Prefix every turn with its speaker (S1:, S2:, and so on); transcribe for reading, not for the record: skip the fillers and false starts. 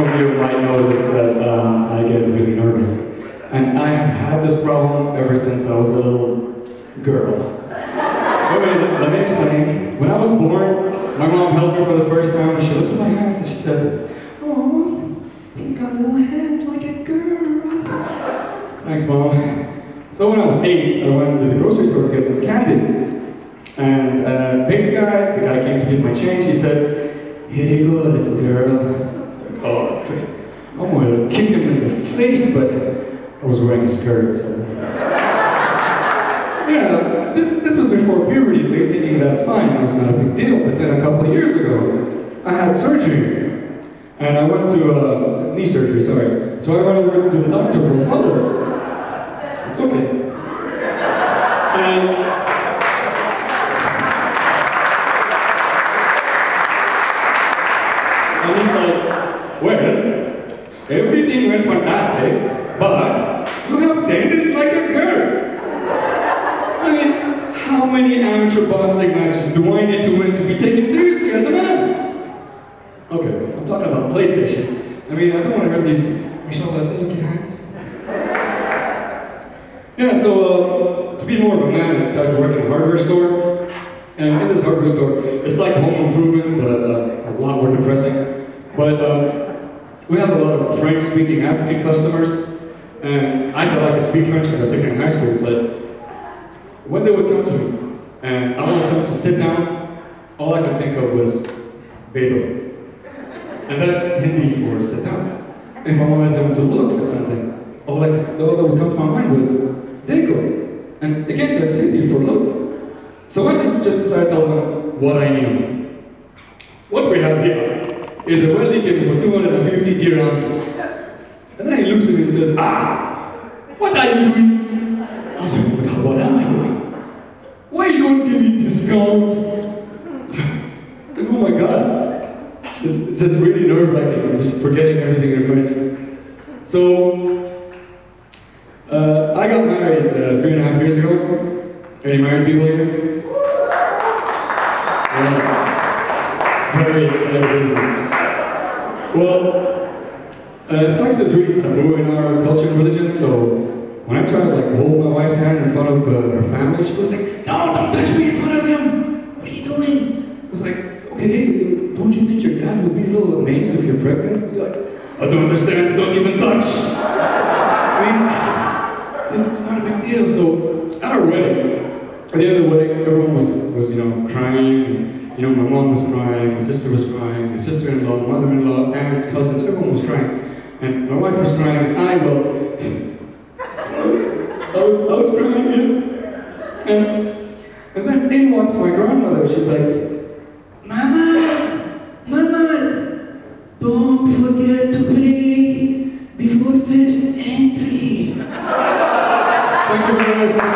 S1: some of you might notice that I get really nervous. And I have had this problem ever since I was a little girl. Okay, let me explain. When I was born, my mom held me for the first time and she looks at my hands and she says, "Oh, he's got little hands like a girl." Thanks, Mom. So when I was 8, I went to the grocery store to get some candy. And paid the guy came to get my change. He said, "Here you go, little girl." I was like, oh, I wanted to kick him in the face, but I was wearing a skirt, so. Yeah, this was before puberty, so you're thinking that's fine, it was not a big deal. But then a couple of years ago, I had surgery. And I went to knee surgery, sorry. So I went over to the doctor for a follow-up. It's okay. And he's like, "Well, everything went fantastic, but you have tendons like a girl." I mean, how many amateur boxing matches do I need to win to be taken seriously as a man? Okay, I'm talking about PlayStation. I mean, I don't want to hurt these delicate hands. Yeah, so to be more of a man, I decided to work in a hardware store. And in this hardware store, it's like home improvements, but a lot more depressing. But we have a lot of French-speaking African customers, and I thought I could speak French because I took it in high school, but when they would come to me, and I wanted them to sit down, all I could think of was Beto. And that's Hindi for sit down. If I wanted them to look at something, all that would come to my mind was Deco. And again, that's Hindi for look. So I just decided to tell them what I knew. What we have here is a welding kit for 250 dirhams. And then he looks at me and says, "Ah, what are you doing?" I was like, "Oh my God, what am I doing? Why you don't give me discount?" And oh my God, it's just really nerve-wracking. I'm just forgetting everything in French. So, I got married 3.5 years ago. Any married people here? Yeah. Very excited, isn't it? Well, sex is really taboo in our culture and religion, so when I try to like hold my wife's hand in front of her family, she goes like, "No, don't touch me in front of them! What are you doing?" I was like, "Okay, don't you think your dad would be a little amazed if you're pregnant?" You're like, "I don't understand, don't even touch." I mean, it's not a big deal. So at our wedding, at the end of the wedding, everyone was crying. And, my mom was crying, my sister was crying, my sister-in-law, mother-in-law, aunts, cousins, everyone was crying. And my wife was crying, and I was crying, yeah. And then in walks my grandmother. She's like, Mama, don't forget to pray before first entry." Thank you very much.